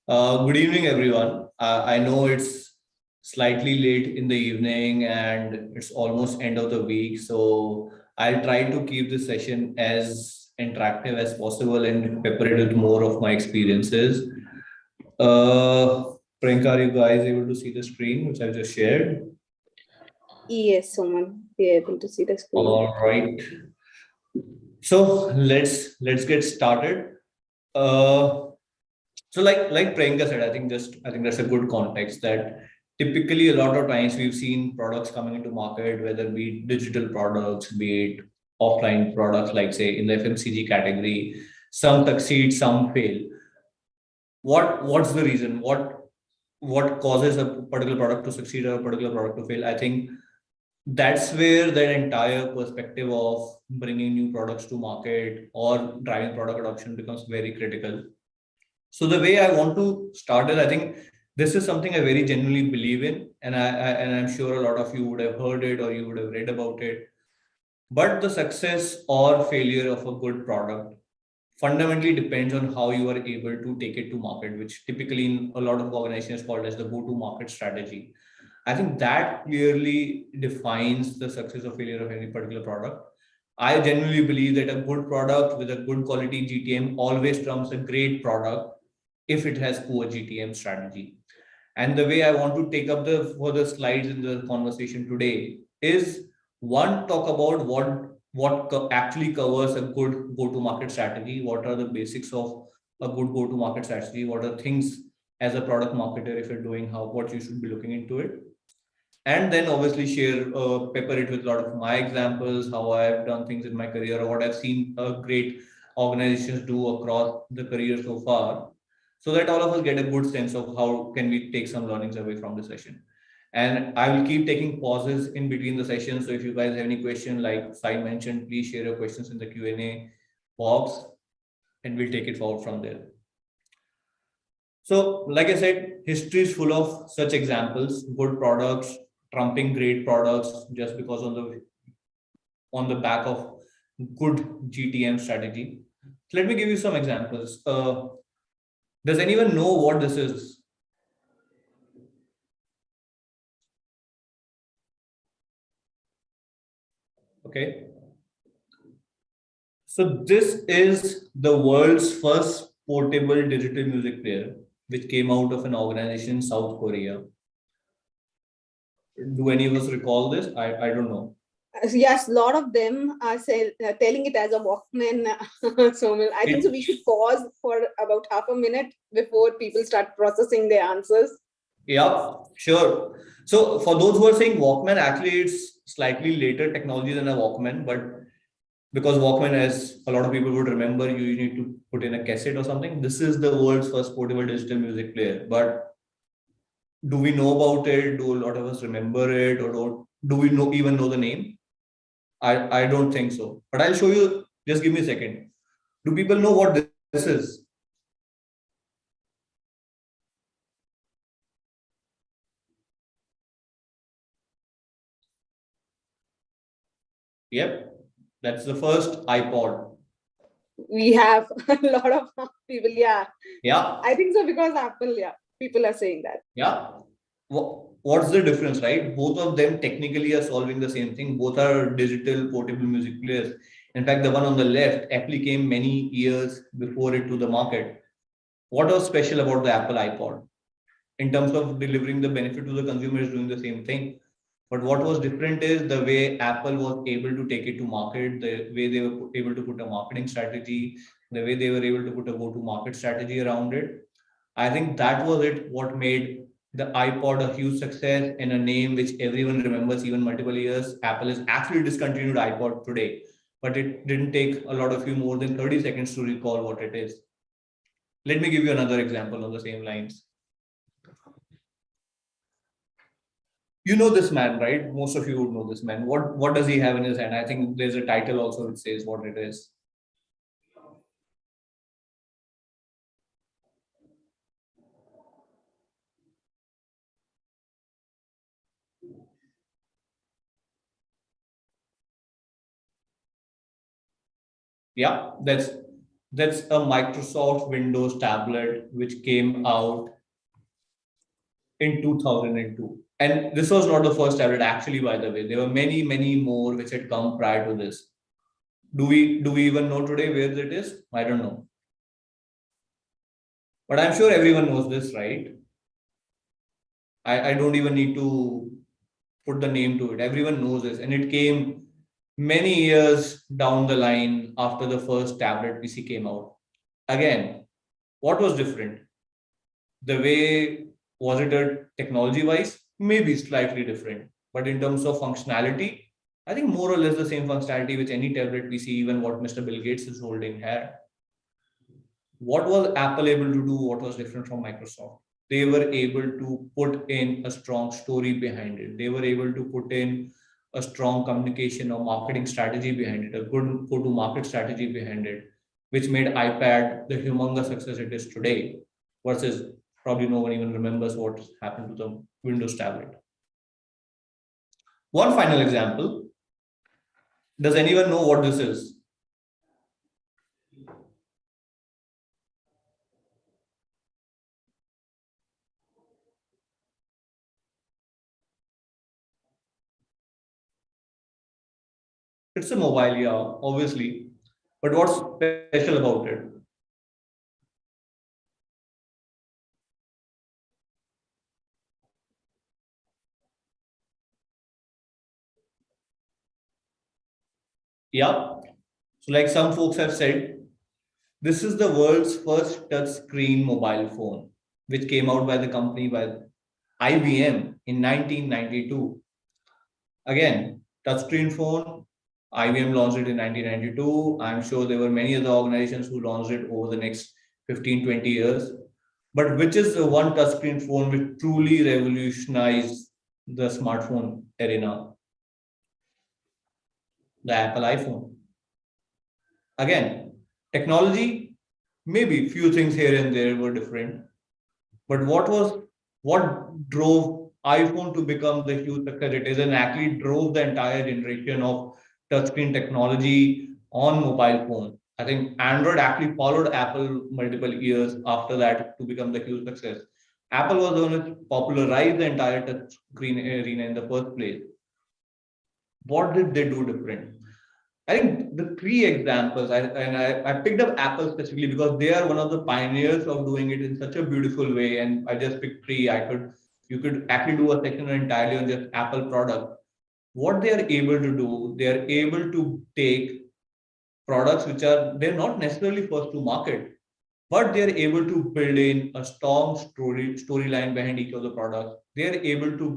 Good evening, everyone. I know it's slightly late in the evening and it's almost end of the week, so I'll try to keep this session as interactive as possible and pepper it with more of my experiences. Priyanka, are you guys able to see the screen which I've just shared? Yes, someone be able to see the screen. All right. So let's get started. Uh, So like Priyanka said, I think that's a good context that typically a lot of times we've seen products coming into market, whether be it digital products, be it offline products, like say in the FMCG category, some succeed, some fail. What's the reason? What causes a particular product to succeed or a particular product to fail? I think that's where the entire perspective of bringing new products to market or driving product adoption becomes very critical. So the way I want to start is, I think this is something I very genuinely believe in, and and I'm sure a lot of you would have heard it or you would have read about it. But the success or failure of a good product fundamentally depends on how you are able to take it to market, which typically in a lot of organizations is called as the go-to-market strategy. I think that clearly defines the success or failure of any particular product. I genuinely believe that a good product with a good quality GTM always trumps a great product if it has poor GTM strategy. And the way I want to take up the further slides in the conversation today is one, talk about what actually covers a good go-to-market strategy. What are the basics of a good go-to-market strategy? What are things as a product marketer, if you're doing how what you should be looking into it, and then obviously share pepper it with a lot of my examples, how I've done things in my career or what I've seen great organizations do across the career so far, so that all of us get a good sense of how can we take some learnings away from the session. And I will keep taking pauses in between the sessions, so if you guys have any question, like Sai mentioned, please share your questions in the Q&A box and we'll take it forward from there. So, like I said, history is full of such examples, good products trumping great products just because on the back of good GTM strategy. So let me give you some examples. Does anyone know what this is? Okay. So this is the world's first portable digital music player, which came out of an organization in South Korea. Do any of us recall this? I don't know. Yes, a lot of them are telling it as a Walkman. Somil, I think so. We should pause for about half a minute before people start processing their answers. Yeah, sure. So for those who are saying Walkman, actually it's slightly later technology than a Walkman, but because Walkman, as a lot of people would remember, you need to put in a cassette or something. This is the world's first portable digital music player. But do we know about it? Do a lot of us remember it, or do we even know the name? I don't think so. But I'll show you. Just give me a second. Do people know what this is? Yep, that's the first iPod. We have a lot of people, yeah. Yeah. I think so because Apple, yeah, people are saying that. Yeah. What's the difference, right? Both of them technically are solving the same thing. Both are digital portable music players. In fact, the one on the left, Apple came many years before it to the market. What was special about the Apple iPod? In terms of delivering the benefit to the consumer is doing the same thing. But what was different is the way Apple was able to take it to market, the way they were able to put a marketing strategy, the way they were able to put a go-to-market strategy around it. I think that was it, what made the iPod a huge success and a name which everyone remembers even multiple years. Apple has actually discontinued iPod today, but it didn't take a lot of you more than 30 seconds to recall what it is. Let me give you another example on the same lines. You know this man, right? Most of you would know this man. What does he have in his hand? I think there's a title also which says what it is. Yeah, That's a Microsoft Windows tablet which came out in 2002. And this was not the first tablet, actually, by the way. There were many, many more which had come prior to this. Do we even know today where it is? I don't know. But I'm sure everyone knows this, right? I don't even need to put the name to it. Everyone knows this. And it came many years down the line after the first tablet PC came out. Again, what was different? The way, was it a technology wise? Maybe slightly different. But in terms of functionality, I think more or less the same functionality which any tablet PC, even what Mr. Bill Gates is holding, had. What was Apple able to do? What was different from Microsoft? They were able to put in a strong story behind it. They were able to put in a strong communication or marketing strategy behind it, a good go-to-market strategy behind it, which made iPad the humongous success it is today, versus probably no one even remembers what happened to the Windows tablet. One final example. Does anyone know what this is? It's a mobile, yeah, obviously. But what's special about it? Yeah. So, like some folks have said, this is the world's first touchscreen mobile phone, which came out by the company by IBM in 1992. Again, touchscreen phone, IBM launched it in 1992. I'm sure there were many other organizations who launched it over the next 15, 20 years. But which is the one touchscreen phone which truly revolutionized the smartphone arena? The Apple iPhone. Again, technology, maybe few things here and there were different. But what drove iPhone to become the huge success it is, and actually drove the entire generation of touchscreen technology on mobile phone. I think Android actually followed Apple multiple years after that to become the huge success. Apple was the one who popularized the entire touchscreen arena in the first place. What did they do different? I think the three examples, I picked up Apple specifically because they are one of the pioneers of doing it in such a beautiful way. And I just picked three. You could actually do a section entirely on just Apple product. What they are able to do, they are able to take products which they're not necessarily first to market, but they're able to build in a strong storyline behind each of the products. They're able to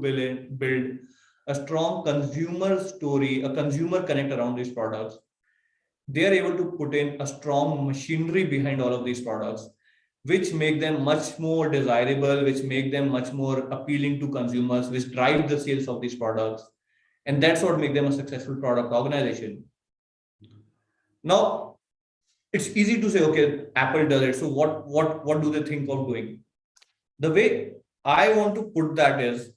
build a strong consumer story, a consumer connect around these products. They are able to put in a strong machinery behind all of these products, which make them much more desirable, which make them much more appealing to consumers, which drive the sales of these products. And that's what makes them a successful product organization. Now, it's easy to say, okay, Apple does it. So what do they think of doing? The way I want to put that is,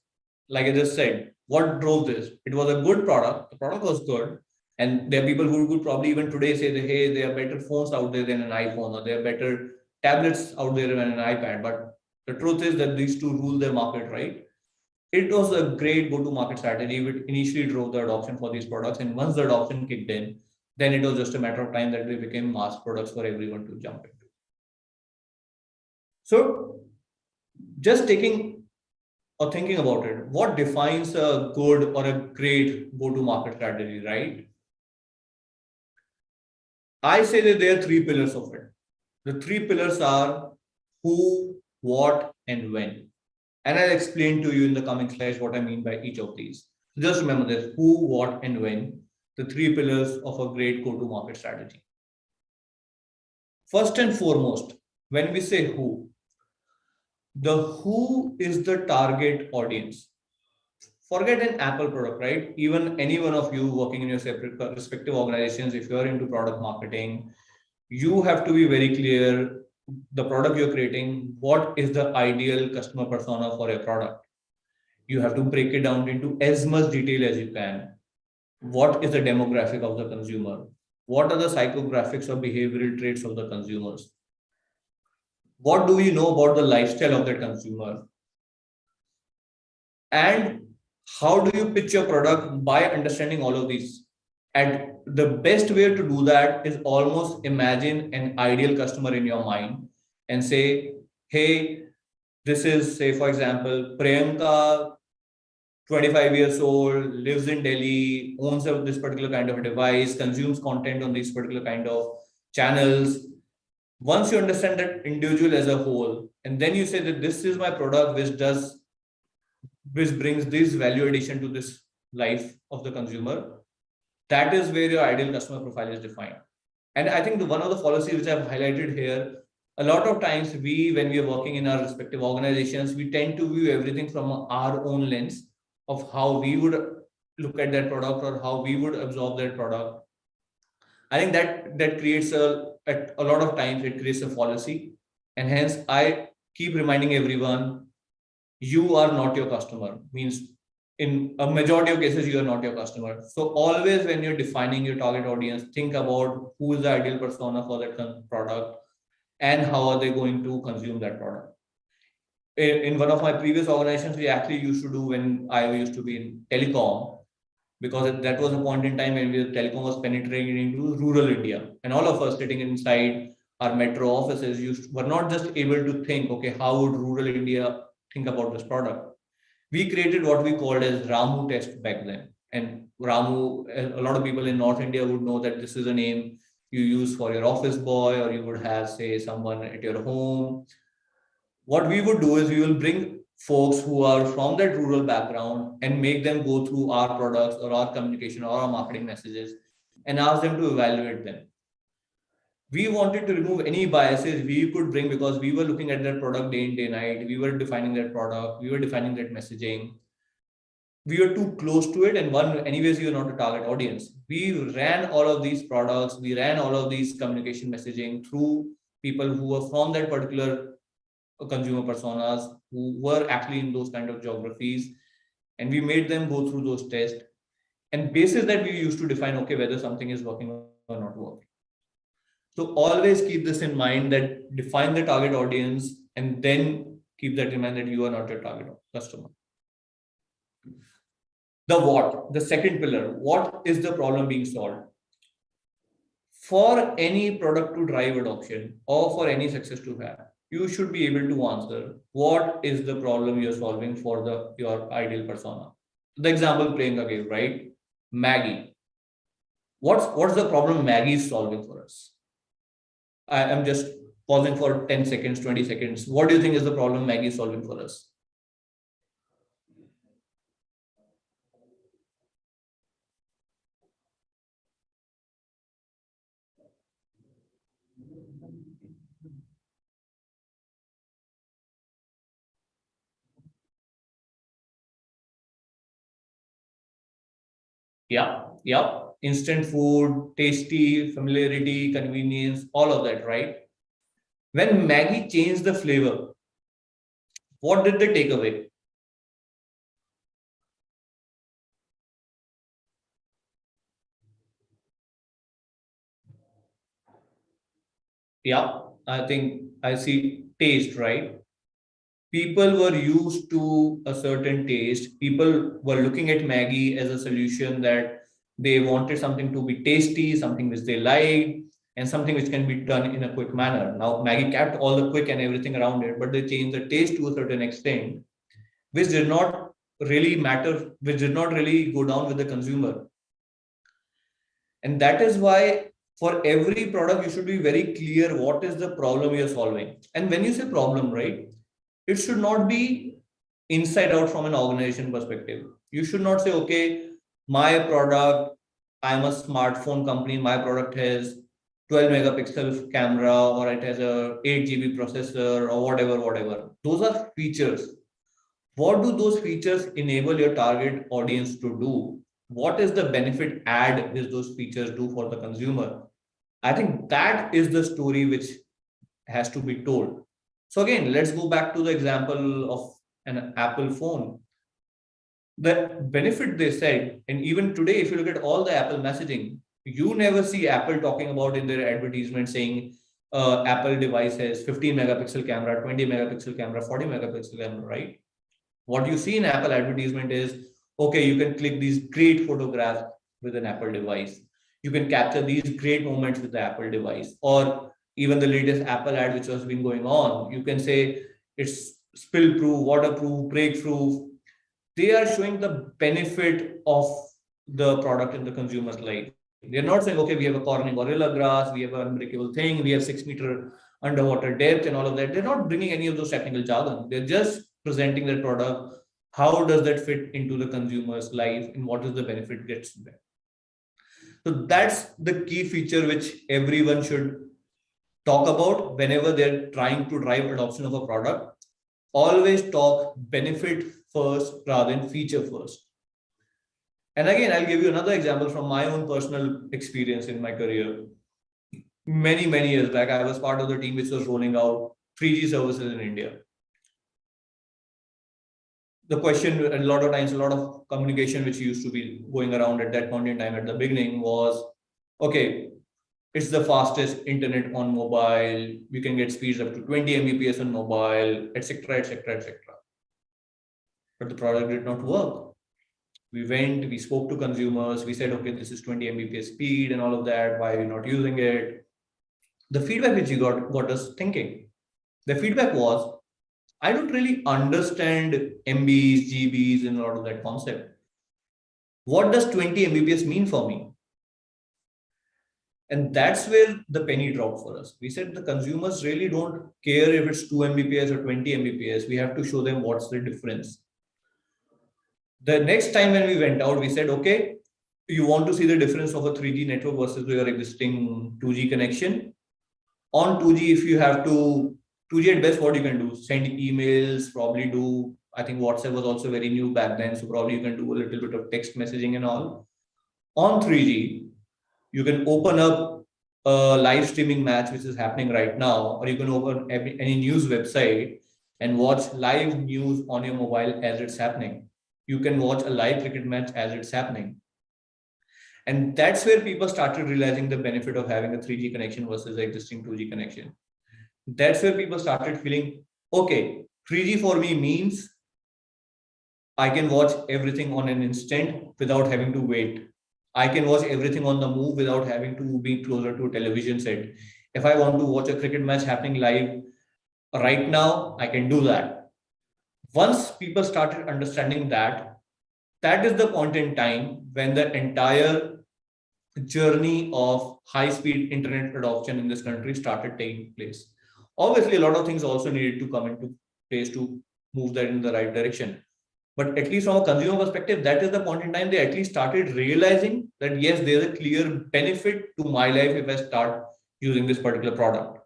like I just said, what drove this? It was a good product. The product was good. And there are people who would probably even today say that, hey, there are better phones out there than an iPhone, or there are better tablets out there than an iPad. But the truth is that these two rule their market, right? It was a great go-to-market strategy, which initially drove the adoption for these products. And once the adoption kicked in, then it was just a matter of time that they became mass products for everyone to jump into. So just taking or thinking about it, what defines a good or a great go-to-market strategy, right? I say that there are three pillars of it. The three pillars are who, what, and when. And I'll explain to you in the coming slides what I mean by each of these. Just remember this: who, what, and when, the three pillars of a great go-to-market strategy. First and foremost, when we say who, the who is the target audience. Forget an Apple product, right? Even any one of you working in your separate respective organizations, if you're into product marketing, you have to be very clear the product you're creating, what is the ideal customer persona for your product. You have to break it down into as much detail as you can. What is the demographic of the consumer? What are the psychographics or behavioral traits of the consumers? What do we know about the lifestyle of the consumer? And how do you pitch your product by understanding all of these? And the best way to do that is almost imagine an ideal customer in your mind and say, hey, this is, say, for example, Priyanka, 25 years old, lives in Delhi, owns this particular kind of a device, consumes content on these particular kind of channels. Once you understand that individual as a whole, and then you say that this is my product, which brings this value addition to this life of the consumer, that is where your ideal customer profile is defined. And I think one of the policies which I've highlighted here, a lot of times when we are working in our respective organizations, we tend to view everything from our own lens of how we would look at that product or how we would absorb that product. I think that creates at a lot of times it creates a fallacy, and hence I keep reminding everyone, you are not your customer. Means in a majority of cases, you are not your customer. So always when you're defining your target audience, think about who is the ideal persona for that product and how are they going to consume that product. In one of my previous organizations, we actually used to do when I used to be in telecom, because that was a point in time when telecom was penetrating into rural India, and all of us sitting inside our metro offices were not just able to think, okay, how would rural India think about this product? We created what we called as Ramu test back then. And Ramu, a lot of people in North India would know that this is a name you use for your office boy, or you would have, say, someone at your home. What we would do is we will bring folks who are from that rural background and make them go through our products or our communication or our marketing messages and ask them to evaluate them. We wanted to remove any biases we could bring because we were looking at that product day in, day night. We were defining that product. We were defining that messaging. We were too close to it. And anyways, you are not a target audience. We ran all of these products. We ran all of these communication messaging through people who were from that particular consumer personas, who were actually in those kind of geographies. And we made them go through those tests. And basis that we used to define, okay, whether something is working or not working. So always keep this in mind, that define the target audience and then keep that in mind that you are not your target customer. The what, the second pillar, what is the problem being solved? For any product to drive adoption or for any success to have, you should be able to answer what is the problem you're solving for your ideal persona. The example Priyanka gave, right? Maggie. What's the problem Maggie is solving for us? I am just pausing for 10 seconds, 20 seconds. What do you think is the problem Maggie is solving for us? Yeah. Instant food, tasty, familiarity, convenience, all of that, right? When Maggie changed the flavor, what did they take away? Yeah, I think I see taste, right? People were used to a certain taste. People were looking at Maggie as a solution that they wanted something to be tasty, something which they liked, and something which can be done in a quick manner. Now, Maggie kept all the quick and everything around it, but they changed the taste to a certain extent, which did not really matter, which did not really go down with the consumer. And that is why for every product, you should be very clear what is the problem you're solving. And when you say problem, right, it should not be inside out from an organization perspective. You should not say, okay, my product, I'm a smartphone company, my product has 12 megapixel camera, or it has a 8 GB processor, or whatever. Those are features. What do those features enable your target audience to do? What is the benefit add which those features do for the consumer? I think that is the story which has to be told. So again, let's go back to the example of an Apple phone. The benefit they said, and even today, if you look at all the Apple messaging, You never see Apple talking about in their advertisement saying Apple device has 15 megapixel camera, 20 megapixel camera, 40 megapixel camera, right? What you see in Apple advertisement is, okay, you can click these great photographs with an Apple device. You can capture these great moments with the Apple device. Or even the latest Apple ad, which has been going on, you can say it's spill proof, waterproof, break proof. They are showing the benefit of the product in the consumer's life. They're not saying, okay, we have a corning gorilla glass, we have an unbreakable thing, we have 6 meter underwater depth and all of that. They're not bringing any of those technical jargon. They're just presenting their product. How does that fit into the consumer's life and what is the benefit gets to them? So that's the key feature which everyone should talk about whenever they're trying to drive adoption of a product. Always talk benefit first rather than feature first. And again, I'll give you another example from my own personal experience in my career. Many years back, I was part of the team which was rolling out 3G services in India. The question, a lot of times, a lot of communication which used to be going around at that point in time at the beginning was, okay, it's the fastest internet on mobile. We can get speeds up to 20 Mbps on mobile, etc., etc., etc. But the product did not work. We went, we spoke to consumers, we said, okay, this is 20 Mbps speed and all of that. Why are we not using it? The feedback which we got us thinking. The feedback was, I don't really understand MBs, GBs, and all of that concept. What does 20 Mbps mean for me? And that's where the penny dropped for us. We said the consumers really don't care if it's 2 Mbps or 20 Mbps. We have to show them what's the difference. The next time when we went out, we said, okay, you want to see the difference of a 3G network versus your existing 2G connection. On 2G, if you have to, 2G at best, what you can do? Send emails, probably do, I think WhatsApp was also very new back then. So probably you can do a little bit of text messaging and all. On 3G, you can open up a live streaming match, which is happening right now, or you can open any news website and watch live news on your mobile as it's happening. You can watch a live cricket match as it's happening. And that's where people started realizing the benefit of having a 3G connection versus the existing 2G connection. That's where people started feeling, okay, 3G for me means I can watch everything on an instant without having to wait. I can watch everything on the move without having to be closer to a television set. If I want to watch a cricket match happening live right now, I can do that. Once people started understanding that, that is the point in time when the entire journey of high-speed internet adoption in this country started taking place. Obviously, a lot of things also needed to come into place to move that in the right direction. But at least from a consumer perspective, that is the point in time they at least started realizing that yes, there's a clear benefit to my life if I start using this particular product.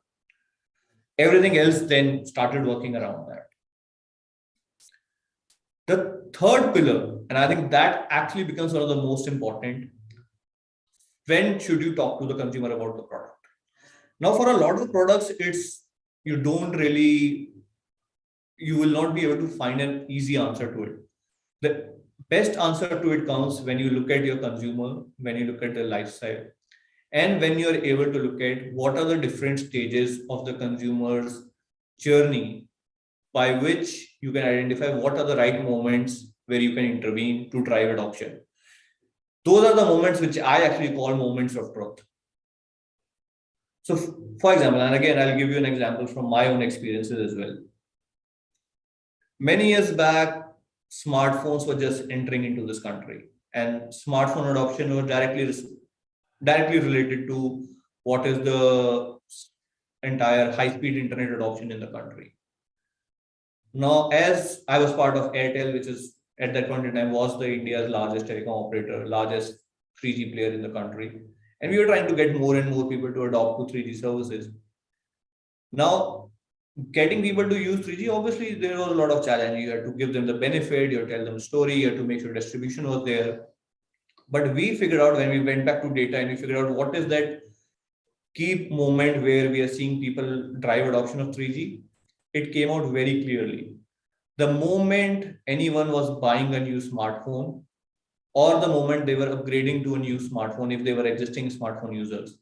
Everything else then started working around that. The third pillar, and I think that actually becomes one of the most important, when should you talk to the consumer about the product? Now, for a lot of products, you will not be able to find an easy answer to it. The best answer to it comes when you look at your consumer, when you look at the lifestyle, and when you're able to look at what are the different stages of the consumer's journey by which you can identify what are the right moments where you can intervene to drive adoption. Those are the moments which I actually call moments of truth. So, for example, and again, I'll give you an example from my own experiences as well. Many years back, smartphones were just entering into this country, and smartphone adoption was directly related to what is the entire high-speed internet adoption in the country. Now, as I was part of Airtel, which is at that point in time was the India's largest telecom operator, largest 3G player in the country, and we were trying to get more and more people to adopt to 3G services. Now, getting people to use 3G, obviously there was a lot of challenge. You had to give them the benefit, you had to tell them a story, you had to make sure distribution was there. But we figured out when we went back to data and we figured out what is that key moment where we are seeing people drive adoption of 3G, it came out very clearly. The moment anyone was buying a new smartphone, or the moment they were upgrading to a new smartphone if they were existing smartphone users.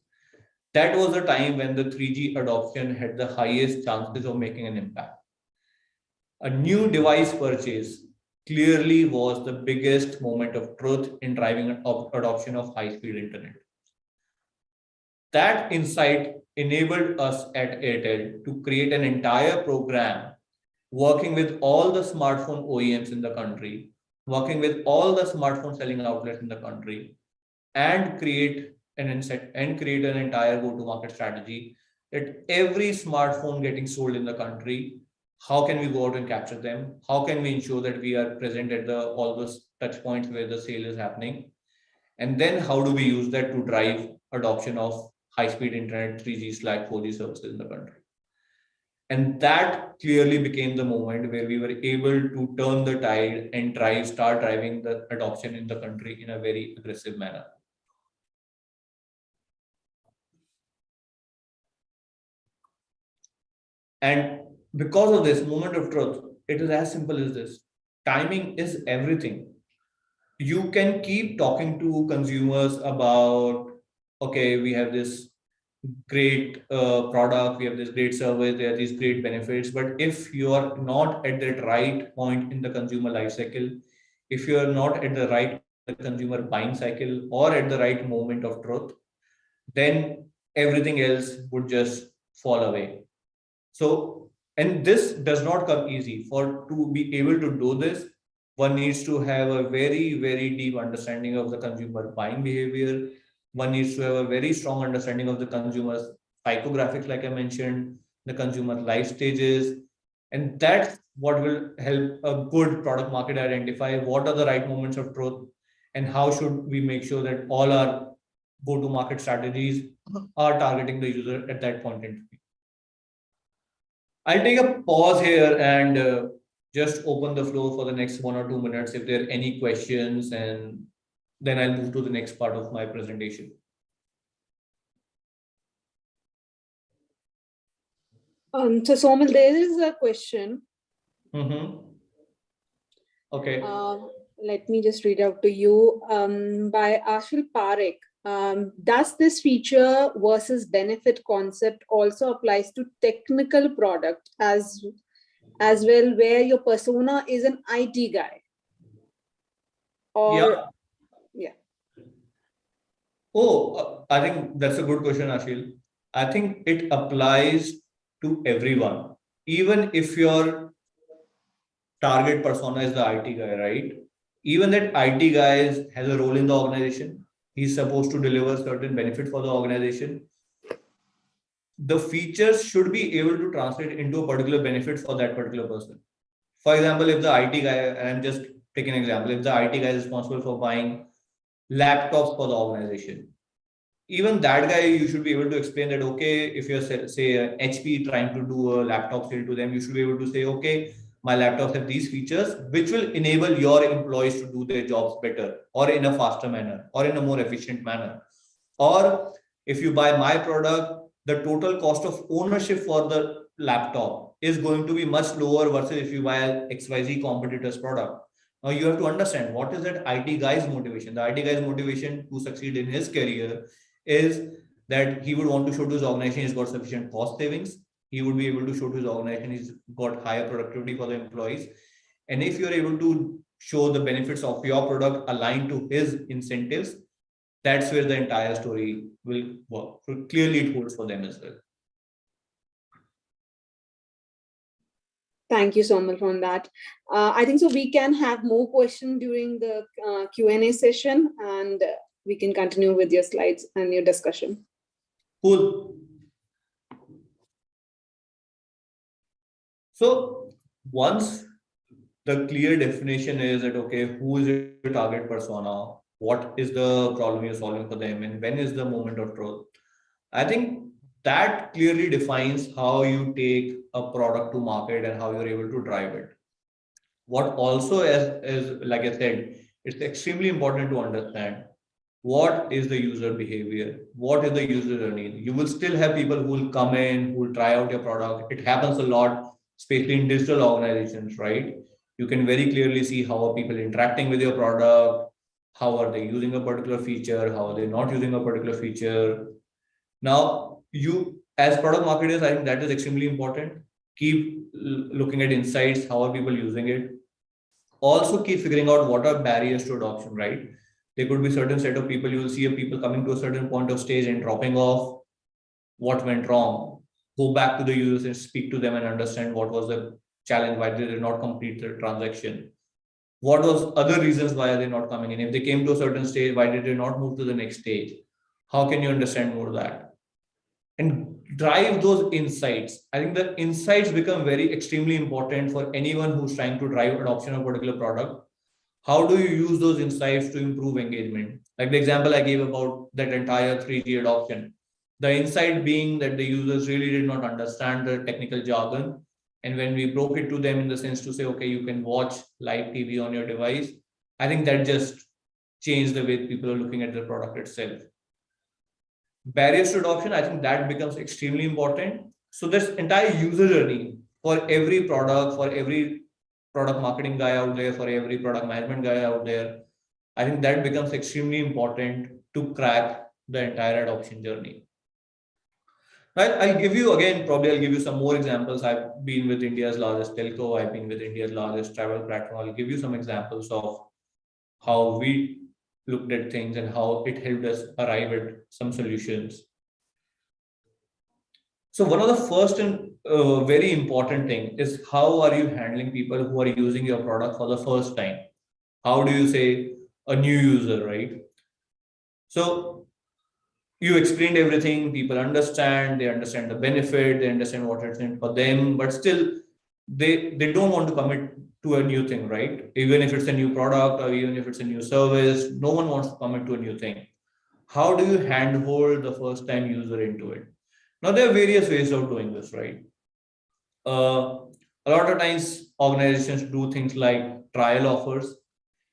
That was a time when the 3G adoption had the highest chances of making an impact. A new device purchase clearly was the biggest moment of truth in driving adoption of high-speed internet. That insight enabled us at Airtel to create an entire program working with all the smartphone OEMs in the country, working with all the smartphone selling outlets in the country, and create an entire go-to-market strategy that every smartphone getting sold in the country, how can we go out and capture them? How can we ensure that we are present at all those touch points where the sale is happening? And then how do we use that to drive adoption of high-speed internet 3G/4G services in the country? And that clearly became the moment where we were able to turn the tide and start driving the adoption in the country in a very aggressive manner. And because of this moment of truth, it is as simple as this. Timing is everything. You can keep talking to consumers about, okay, we have this great product, we have this great service, there are these great benefits. But if you are not at that right point in the consumer life cycle, if you are not at the right consumer buying cycle or at the right moment of truth, then everything else would just fall away. So, and this does not come easy. For to be able to do this, one needs to have a very, very deep understanding of the consumer buying behavior. One needs to have a very strong understanding of the consumer's psychographics, like I mentioned, the consumer life stages. And that's what will help a good product market identify what are the right moments of truth and how should we make sure that all our go-to-market strategies are targeting the user at that point in time. I'll take a pause here and just open the floor for the next 1 or 2 minutes if there are any questions, and then I'll move to the next part of my presentation. So Somil, there is a question. Okay. Let me just read out to you by Ashil Parekh. Does this feature versus benefit concept also applies to technical product as well, where your persona is an IT guy? Or yeah. Oh, I think that's a good question, Ashil. I think it applies to everyone, even if your target persona is the IT guy, right? Even that IT guy has a role in the organization. He's supposed to deliver certain benefit for the organization. The features should be able to translate into a particular benefit for that particular person. For example, if the IT guy, and I'm just taking an example, if the IT guy is responsible for buying laptops for the organization, even that guy, you should be able to explain that, okay, if you're say HP trying to do a laptop sale to them, you should be able to say, okay, my laptops have these features, which will enable your employees to do their jobs better or in a faster manner or in a more efficient manner. Or if you buy my product, the total cost of ownership for the laptop is going to be much lower versus if you buy an XYZ competitor's product. Now you have to understand what is that IT guy's motivation. The IT guy's motivation to succeed in his career is that he would want to show to his organization he's got sufficient cost savings. He would be able to show to his organization he's got higher productivity for the employees. And if you're able to show the benefits of your product aligned to his incentives, that's where the entire story will work. So clearly it holds for them as well. Thank you, Somil, for that. I think so we can have more questions during the Q&A session, and we can continue with your slides and your discussion. Cool. So once the clear definition is that, okay, who is your target persona? What is the problem you're solving for them? And when is the moment of truth? I think that clearly defines how you take a product to market and how you're able to drive it. What also is like I said, it's extremely important to understand what is the user behavior, what is the user journey. You will still have people who will come in, who will try out your product. It happens a lot, especially in digital organizations, right? You can very clearly see how are people interacting with your product, How are they using a particular feature? How are they not using a particular feature? Now, you as product marketers, I think that is extremely important. Keep looking at insights. How are people using it? Also, keep figuring out what are barriers to adoption, right? There could be certain set of people, you will see people coming to a certain point of stage and dropping off. What went wrong? Go back to the users and speak to them and understand what was the challenge, why they did not complete the transaction. What was other reasons why are they not coming in? If they came to a certain stage, why did they not move to the next stage? How can you understand more of that? And drive those insights. I think the insights become very extremely important for anyone who's trying to drive adoption of a particular product. How do you use those insights to improve engagement? Like the example I gave about that entire 3G adoption. The insight being that the users really did not understand the technical jargon. And when we broke it to them in the sense to say, okay, you can watch live TV on your device, I think that just changed the way people are looking at the product itself. Barriers to adoption, I think that becomes extremely important. So this entire user journey for every product, for every product marketing guy out there, for every product management guy out there, I think that becomes extremely important to crack the entire adoption journey. Right? I'll give you again, probably I'll give you some more examples. I've been with India's largest telco, I've been with India's largest travel platform. I'll give you some examples of how we looked at things and how it helped us arrive at some solutions. So one of the first and very important thing is how are you handling people who are using your product for the first time? How do you say a new user, right? So you explained everything, people understand, they understand the benefit, they understand what it's in for them, but still they don't want to commit to a new thing, right? Even if it's a new product or even if it's a new service, no one wants to commit to a new thing. How do you handhold the first time user into it? Now, there are various ways of doing this, right? A lot of times organizations do things like trial offers.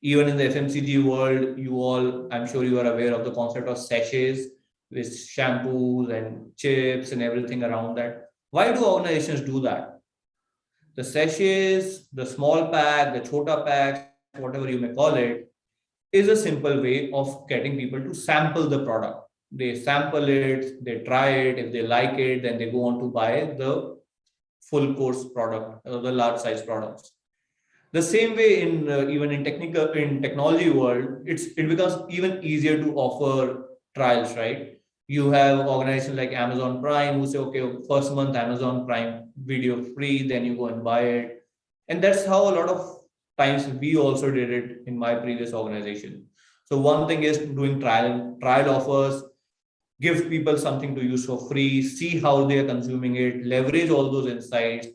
Even in the FMCG world, you all, I'm sure you are aware of the concept of sachets with shampoos and chips and everything around that. Why do organizations do that? The sachets, the small pack, the chota packs, whatever you may call it, is a simple way of getting people to sample the product. They sample it, they try it. If they like it, then they go on to buy the full course product, the large size products. The same way in even in technology world, it becomes even easier to offer trials, right? You have organizations like Amazon Prime who say, okay, first month Amazon Prime video free, then you go and buy it. And that's how a lot of times we also did it in my previous organization. So one thing is doing trial offers, give people something to use for free, see how they are consuming it, leverage all those insights,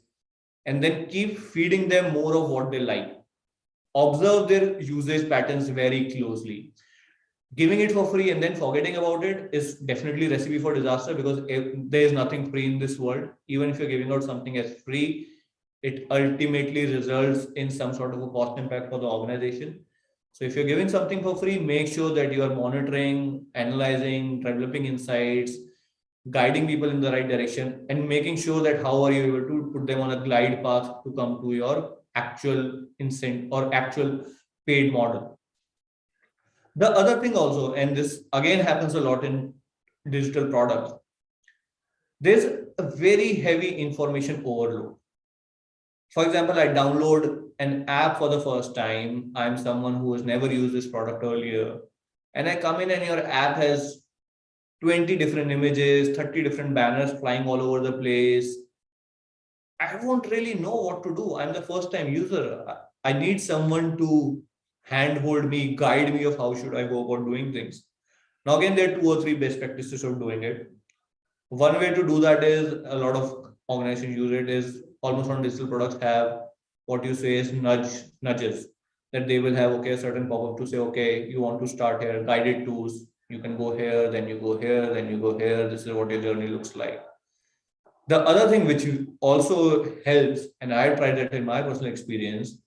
and then keep feeding them more of what they like. Observe their usage patterns very closely. Giving it for free and then forgetting about it is definitely recipe for disaster, because there is nothing free in this world. Even if you're giving out something as free, it ultimately results in some sort of a cost impact for the organization. So if you're giving something for free, make sure that you are monitoring, analyzing, developing insights, guiding people in the right direction, and making sure that how are you able to put them on a glide path to come to your actual incentive or actual paid model. The other thing also, and this again happens a lot in digital products, there's a very heavy information overload. For example, I download an app for the first time. I'm someone who has never used this product earlier. And I come in and your app has 20 different images, 30 different banners flying all over the place. I won't really know what to do. I'm the first time user. I need someone to handhold me, guide me of how should I go about doing things. Now, again, there are 2 or 3 best practices of doing it. One way to do that is a lot of organizations use it is almost on digital products have what you say is nudges, that they will have, okay, a certain pop-up to say, okay, you want to start here, guided tours. You can go here, then you go here, then you go here. This is what your journey looks like. The other thing which also helps, and I tried that in my personal experience,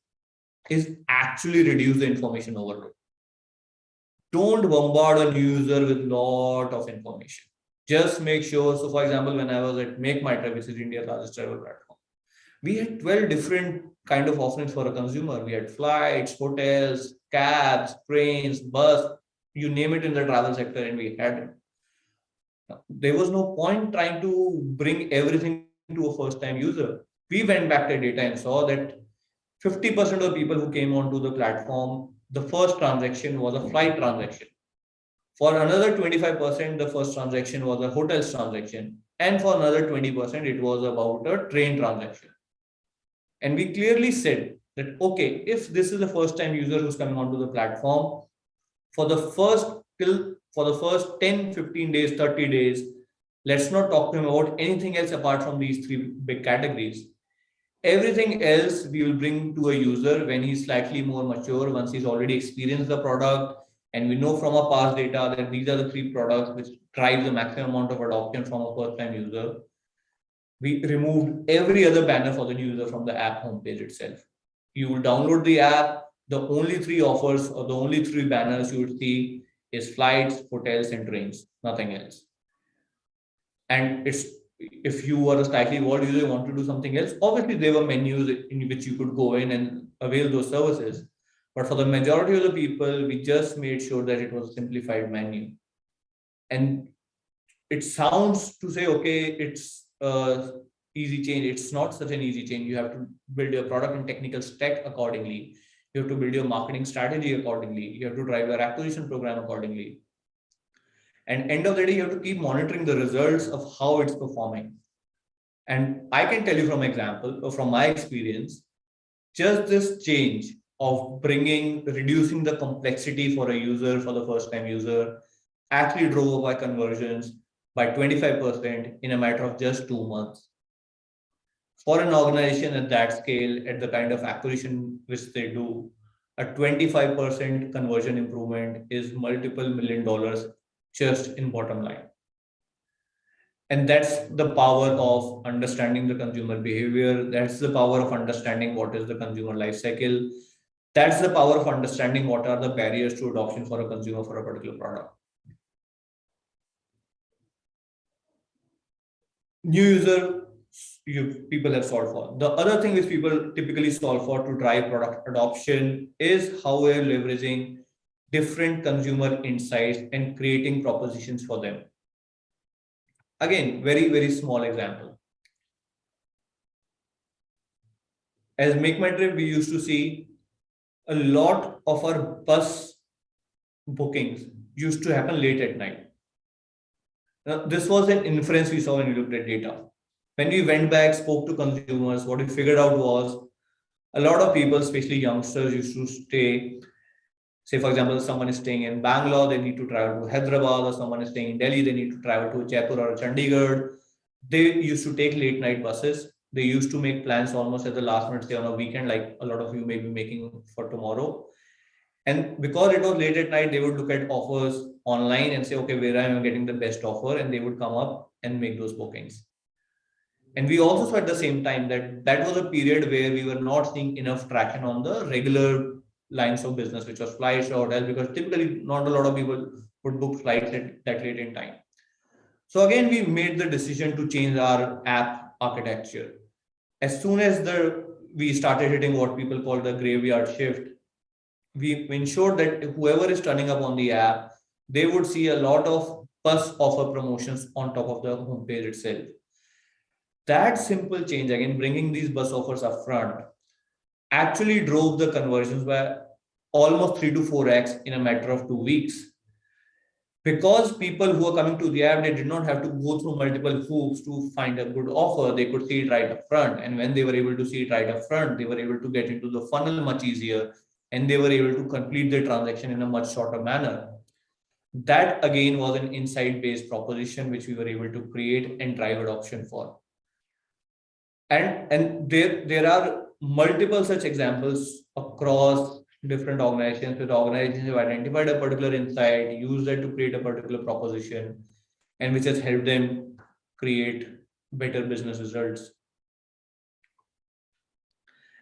is actually reduce the information overload. Don't bombard a new user with lot of information. Just make sure. So, for example, when I was at Make My Trip, which is India's largest travel platform, We had 12 different kind of offerings for a consumer. We had flights, hotels, cabs, trains, bus, you name it in the travel sector, and we had it. There was no point trying to bring everything to a first time user. We went back to data and saw that 50% of people who came onto the platform, the first transaction was a flight transaction. For another 25%, the first transaction was a hotels transaction. And for another 20%, it was about a train transaction. And we clearly said that, okay, if this is the first time user who's coming onto the platform, for the first for the first 10, 15 days, 30 days, let's not talk to him about anything else apart from these three big categories. Everything else we will bring to a user when he's slightly more mature, once he's already experienced the product. And we know from our past data that these are the three products which drive the maximum amount of adoption from a first time user. We removed every other banner for the new user from the app homepage itself. You will download the app. The only three offers or the only three banners you would see is flights, hotels, and trains, nothing else. And it's, if you are a slightly evolved user, you want to do something else, obviously there were menus in which you could go in and avail those services. But for the majority of the people, we just made sure that it was a simplified menu. And it sounds to say, okay, it's easy change. It's not such an easy change. You have to build your product and technical stack accordingly. You have to build your marketing strategy accordingly. You have to drive your acquisition program accordingly. And end of the day, you have to keep monitoring the results of how it's performing. And I can tell you from example, or from my experience, just this change of reducing the complexity for a user, for the first time user, actually drove up our conversions by 25% in a matter of just 2 months. For an organization at that scale, at the kind of acquisition which they do, a 25% conversion improvement is multiple $1 million just in bottom line. And that's the power of understanding the consumer behavior. That's the power of understanding what is the consumer life cycle. That's the power of understanding what are the barriers to adoption for a consumer for a particular product. New user people have solved for. The other thing which people typically solve for to drive product adoption is how we're leveraging different consumer insights and creating propositions for them. Again, very, very small example. As Make My Trip, we used to see a lot of our bus bookings used to happen late at night. Now, this was an inference we saw when we looked at data. When we went back, spoke to consumers, what we figured out was a lot of people, especially youngsters, used to stay. Say, for example, someone is staying in Bangalore, they need to travel to Hyderabad, or someone is staying in Delhi, they need to travel to Jaipur or Chandigarh. They used to take late night buses. They used to make plans almost at the last minute, say on a weekend, like a lot of you may be making for tomorrow. And because it was late at night, they would look at offers online and say, okay, where am I getting the best offer? And they would come up and make those bookings. And we also saw at the same time that that was a period where we were not seeing enough traction on the regular lines of business, which was flights or hotels, because typically not a lot of people would book flights at that late in time. So again, we made the decision to change our app architecture. As soon as we started hitting what people call the graveyard shift, we ensured that whoever is turning up on the app, they would see a lot of bus offer promotions on top of the homepage itself. That simple change, again, bringing these bus offers up front, actually drove the conversions by almost 3 to 4x in a matter of 2 weeks. Because people who are coming to the app, they did not have to go through multiple hoops to find a good offer. They could see it right up front. And when they were able to see it right up front, they were able to get into the funnel much easier, and they were able to complete the transaction in a much shorter manner. That again was an insight-based proposition which we were able to create and drive adoption for. And there are multiple such examples across different organizations, with organizations have identified a particular insight, used it to create a particular proposition, and which has helped them create better business results.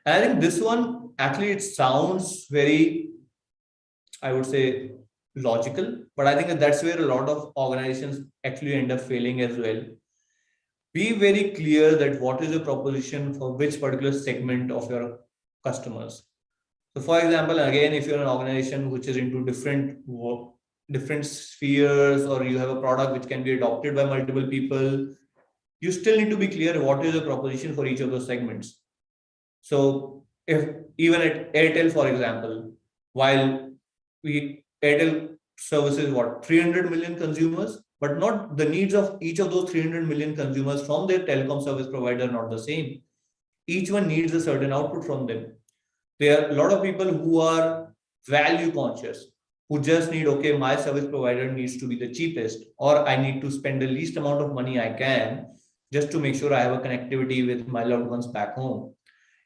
And I think this one, actually, it sounds very, I would say, logical, but I think that's where a lot of organizations actually end up failing as well. be very clear that what is the proposition for which particular segment of your customers. So for example, again, if you're an organization which is into different spheres, or you have a product which can be adopted by multiple people, you still need to be clear what is the proposition for each of those segments. So if even at Airtel, for example, while Airtel services what 300 million consumers, but not the needs of each of those 300 million consumers from their telecom service provider are not the same. Each one needs a certain output from them. There are a lot of people who are value conscious, who just need, okay, my service provider needs to be the cheapest, or I need to spend the least amount of money I can just to make sure I have a connectivity with my loved ones back home.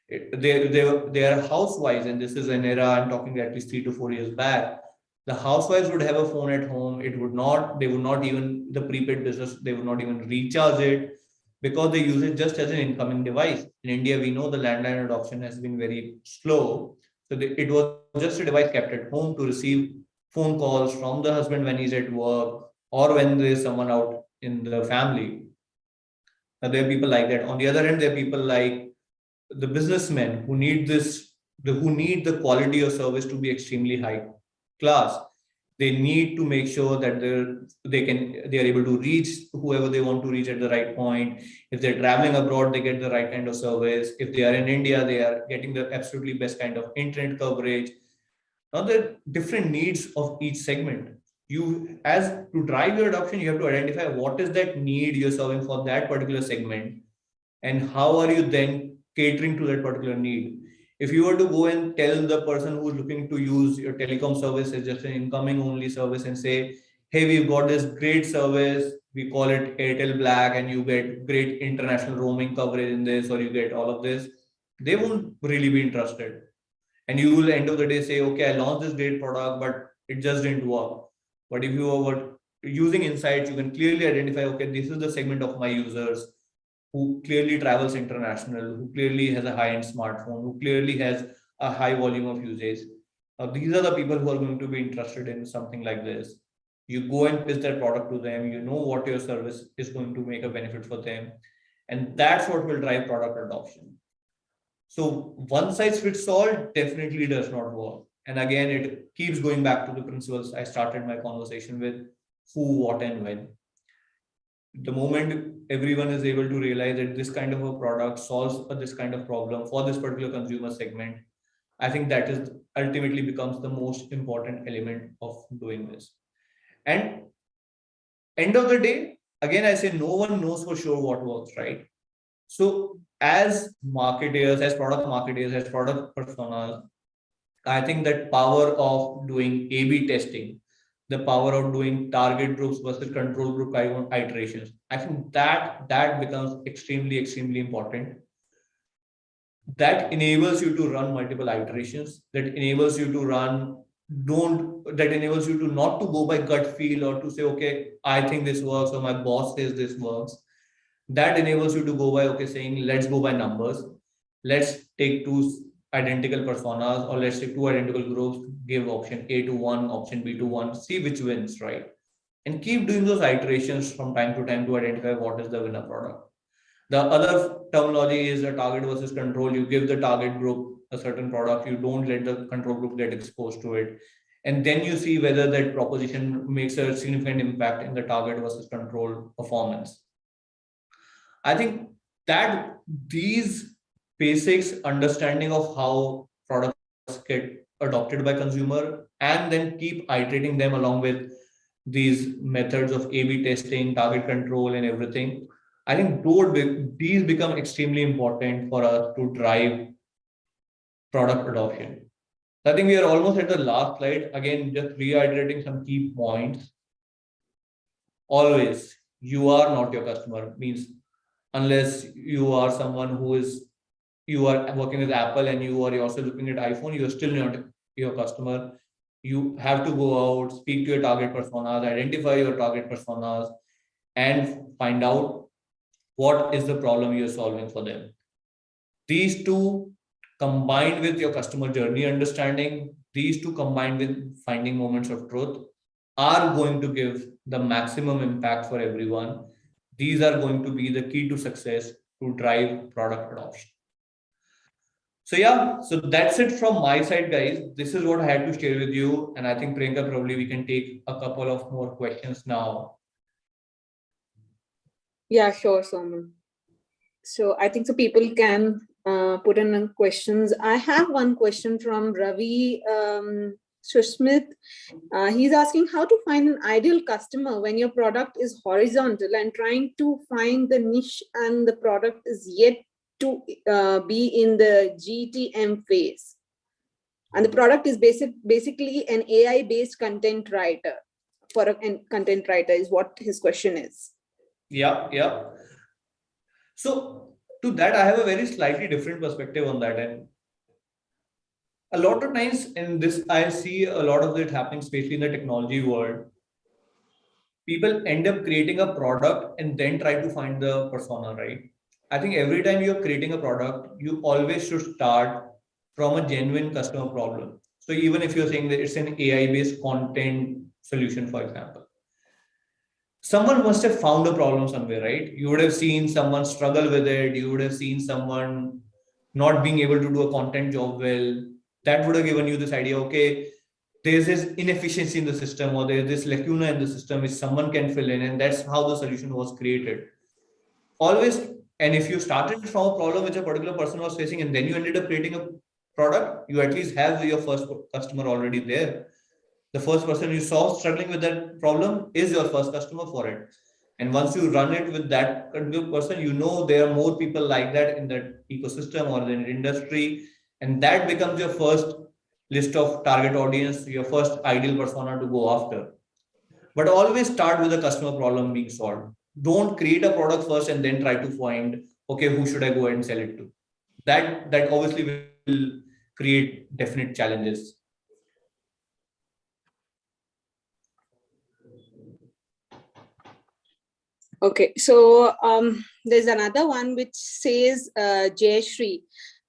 They are housewives, and this is an era I'm talking at least 3 to 4 years back. The housewives would have a phone at home. They would not even, the prepaid business, they would not even recharge it because they use it just as an incoming device. In India, we know the landline adoption has been very slow. So it was just a device kept at home to receive phone calls from the husband when he's at work or when there is someone out in the family. Now, there are people like that. On the other hand, there are people like the businessmen who need who need the quality of service to be extremely high class. They need to make sure that they are able to reach whoever they want to reach at the right point. If they're traveling abroad, they get the right kind of service. If they are in India, they are getting the absolutely best kind of internet coverage. Now, the different needs of each segment. As to drive your adoption, you have to identify what is that need you're serving for that particular segment, and how are you then catering to that particular need. If you were to go and tell the person who's looking to use your telecom service as just an incoming only service and say, hey, we've got this great service, we call it Airtel Black, and you get great international roaming coverage in this, or you get all of this, they won't really be interested. And you will end of the day say, okay, I launched this great product, but it just didn't work. But if you were using insights, you can clearly identify, okay, this is the segment of my users who clearly travels international, who clearly has a high-end smartphone, who clearly has a high volume of usage. These are the people who are going to be interested in something like this. You go and pitch that product to them, you know what your service is going to make a benefit for them. And that's what will drive product adoption. So one size fits all definitely does not work. And again, it keeps going back to the principles I started my conversation with: who, what, and when. The moment everyone is able to realize that this kind of a product solves this kind of problem for this particular consumer segment, I think that is ultimately becomes the most important element of doing this. And end of the day, again, I say no one knows for sure what works, right? So as marketers, as product marketers, as product personas, I think that power of doing A/B testing, the power of doing target groups versus control group iterations, I think that becomes extremely important. That enables you to run multiple iterations. That enables you to run that enables you to not to go by gut feel or to say, okay, I think this works or my boss says this works. That enables you to go by, okay, saying let's go by numbers. Let's take two identical personas, or let's take two identical groups, give option A to one, option B to one, see which wins, right? And keep doing those iterations from time to time to identify what is the winner product. The other terminology is a target versus control. You give the target group a certain product, you don't let the control group get exposed to it. And then you see whether that proposition makes a significant impact in the target versus control performance. I think that these basics understanding of how products get adopted by consumer, and then keep iterating them along with these methods of A/B testing, target control, and everything. I think these become extremely important for us to drive product adoption. I think we are almost at the last slide. Again, just reiterating some key points. Always, you are not your customer. Means unless you are someone you are working with Apple and you are also looking at iPhone, you are still not your customer. You have to go out, speak to your target personas, identify your target personas, and find out what is the problem you're solving for them. These two combined with your customer journey understanding, these two combined with finding moments of truth, are going to give the maximum impact for everyone. These are going to be the key to success to drive product adoption. So yeah, so that's it from my side, guys. This is what I had to share with you. And I think Priyanka, probably we can take a couple of more questions now. Yeah, sure, Somil. So I think so people can put in questions. I have one question from Ravi Sushmit. He's asking how to find an ideal customer when your product is horizontal and trying to find the niche and the product is yet to be in the GTM phase. And the product is basically an AI-based content writer. For a content writer is what his question is. Yeah. So to that, I have a very slightly different perspective on that. And a lot of times in this, I see a lot of it happening, especially in the technology world. People end up creating a product and then try to find the persona, right? I think every time you're creating a product, you always should start from a genuine customer problem. So even if you're saying that it's an AI-based content solution, for example, someone must have found a problem somewhere, right? You would have seen someone struggle with it. You would have seen someone not being able to do a content job well. That would have given you this idea, okay, there's this inefficiency in the system or there's this lacuna in the system which someone can fill in, and that's how the solution was created. Always, and if you started from a problem which a particular person was facing and then you ended up creating a product, you at least have your first customer already there. The first person you saw struggling with that problem is your first customer for it. And once you run it with that particular person, you know there are more people like that in that ecosystem or in the industry, and that becomes your first list of target audience, your first ideal persona to go after. But always start with the customer problem being solved. Don't create a product first and then try to find, okay, who should I go and sell it to? That obviously will create definite challenges. Okay, so there's another one which says, Jayashri,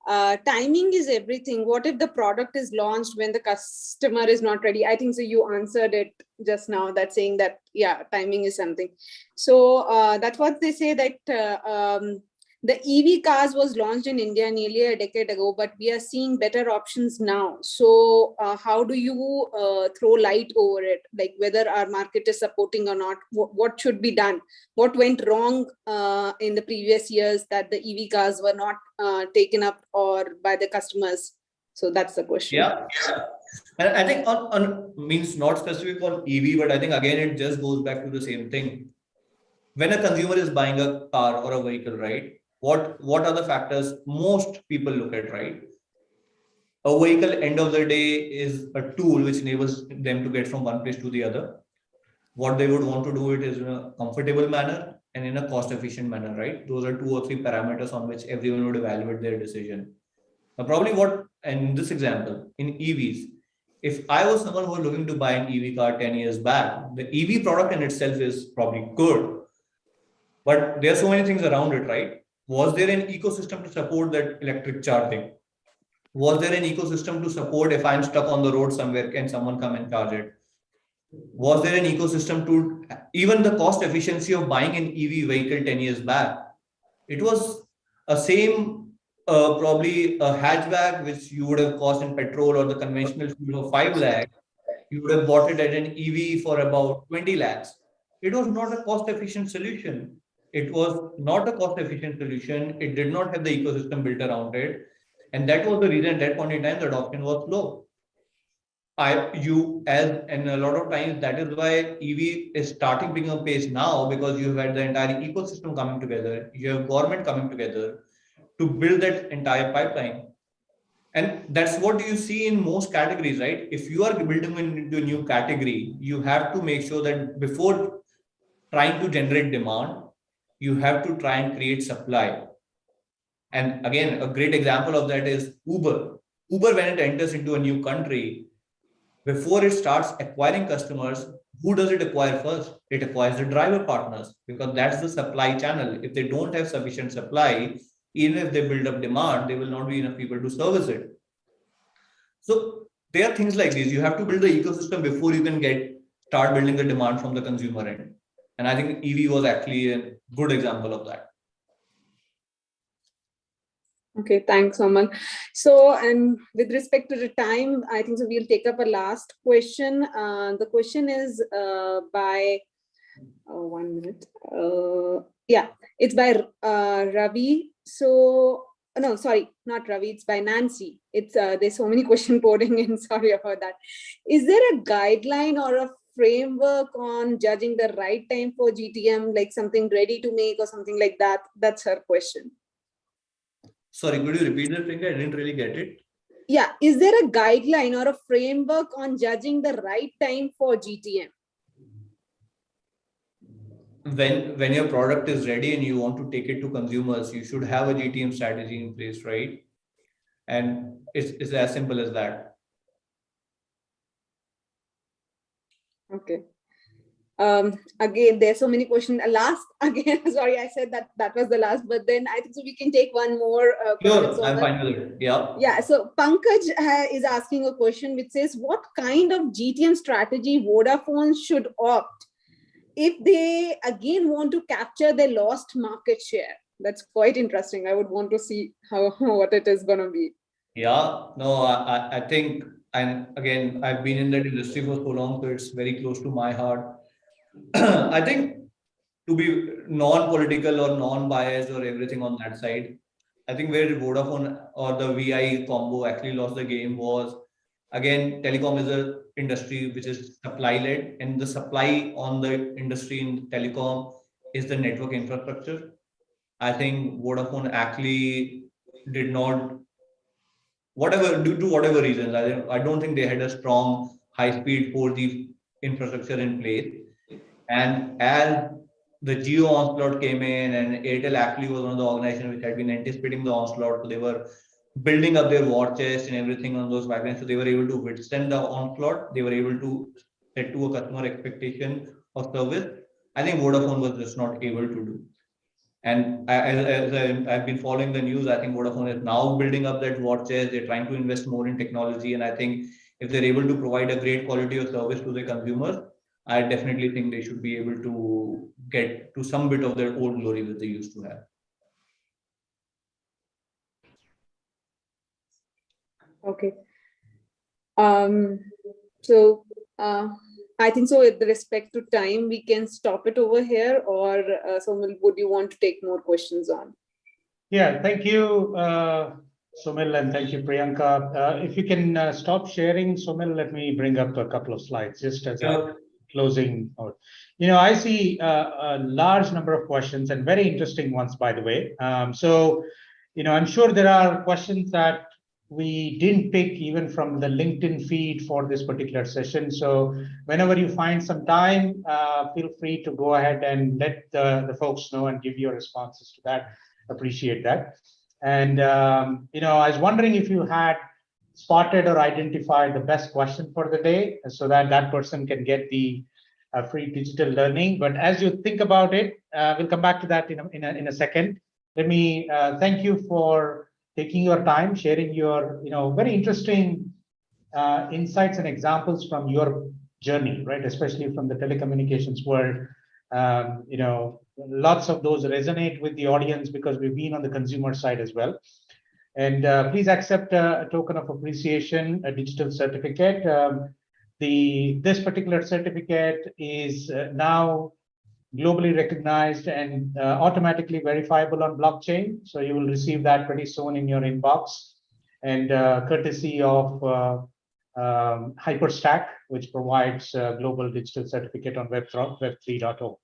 timing is everything. What if the product is launched when the customer is not ready? I think so. You answered it just now. That saying that yeah, timing is something. So that's what they say that the EV cars was launched in India nearly a decade ago, but we are seeing better options now. So how do you throw light over it? Like whether our market is supporting or not? What should be done? What went wrong in the previous years that the EV cars were not taken up or by the customers? So that's the question. Yeah. And I think on means not specific on EV, but I think again it just goes back to the same thing. When a consumer is buying a car or a vehicle, right? What are the factors most people look at, right? A vehicle, end of the day, is a tool which enables them to get from one place to the other. What they would want to do it is in a comfortable manner and in a cost efficient manner, right? Those are two or three parameters on which everyone would evaluate their decision. Now, probably what, and in this example, in EVs, if I was someone who was looking to buy an EV car 10 years back, the EV product in itself is probably good, but there are so many things around it, right? Was there an ecosystem to support that electric charging? Was there an ecosystem to support if I'm stuck on the road somewhere, can someone come and charge it? Was there an ecosystem to even the cost efficiency of buying an EV vehicle 10 years back? It was a same, probably a hatchback, which you would have cost in petrol or the conventional fuel of 5 lakh. You would have bought it at an EV for about 20 lakhs. It was not a cost efficient solution. It was not a cost efficient solution. It did not have the ecosystem built around it. And that was the reason at that point in time the adoption was low. And a lot of times that is why EV is starting picking up pace now, because you have had the entire ecosystem coming together, you have government coming together to build that entire pipeline. And that's what you see in most categories, right? If you are building into a new category, you have to make sure that before trying to generate demand, you have to try and create supply. And again, a great example of that is Uber. Uber, when it enters into a new country, before it starts acquiring customers, who does it acquire first? It acquires the driver partners, because that's the supply channel. If they don't have sufficient supply, even if they build up demand, there will not be enough people to service it. So there are things like these. You have to build the ecosystem before you can start building the demand from the consumer end. And I think EV was actually a good example of that. Okay, thanks, Amal. So, and with respect to the time, I think so we'll take up a last question. The question is by, 1 minute. Yeah, it's by Ravi. So, no, sorry, not Ravi, it's by Nancy. It's there's so many questions pouring in, sorry about that. Is there a guideline or a framework on judging the right time for GTM, like something ready to make or something like that? That's her question. Sorry, could you repeat that, Priyanka? I didn't really get it. Yeah, is there a guideline or a framework on judging the right time for GTM? When your product is ready and you want to take it to consumers, you should have a GTM strategy in place, right? And it's as simple as that. Okay. Again, there's so many questions. Last, again, sorry, I said that was the last, but then I think so we can take one more question. Sure, I'm fine with it. Yeah. Yeah, so Pankaj is asking a question which says, what kind of GTM strategy Vodafone should opt if they again want to capture their lost market share? That's quite interesting. I would want to see how what it is going to be. Yeah, no, I think, and again, I've been in that industry for so long, so it's very close to my heart. I think, to be non-political or non-biased or everything on that side, I think where Vodafone or the VI combo actually lost the game was, again, telecom is a industry which is supply led, and the supply on the industry in telecom is the network infrastructure. I think Vodafone actually did not, whatever, due to whatever reasons, I don't think they had a strong high speed 4G infrastructure in place. And as the Geo onslaught came in, and Airtel actually was one of the organizations which had been anticipating the onslaught. So they were building up their war chest and everything on those pipelines. So they were able to withstand the onslaught. They were able to set to a customer expectation of service. I think Vodafone was just not able to do. And as I've been following the news, I think Vodafone is now building up that war chest. They're trying to invest more in technology. And I think if they're able to provide a great quality of service to their consumers, I definitely think they should be able to get to some bit of their old glory that they used to have. Okay. So I think so with respect to time, we can stop it over here, or Somil, would you want to take more questions on? Yeah, thank you, Somil, and thank you, Priyanka. If you can stop sharing, Somil, let me bring up a couple of slides just as a closing note. You know, I see a large number of questions and very interesting ones, by the way. So, you know, I'm sure there are questions that we didn't pick even from the LinkedIn feed for this particular session. So whenever you find some time, feel free to go ahead and let the folks know and give your responses to that. Appreciate that. And, you know, I was wondering if you had spotted or identified the best question for the day so that that person can get the free digital learning. But as you think about it, we'll come back to that in a second. Let me thank you for taking your time, sharing your, you know, very interesting insights and examples from your journey, right? Especially from the telecommunications world. You know, lots of those resonate with the audience because we've been on the consumer side as well. And please accept a token of appreciation, a digital certificate. This particular certificate is now globally recognized and automatically verifiable on blockchain. So you will receive that pretty soon in your inbox. And courtesy of Hyperstack, which provides a global digital certificate on Web 3.0.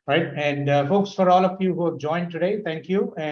Right. And folks, for all of you who have joined today, thank you. And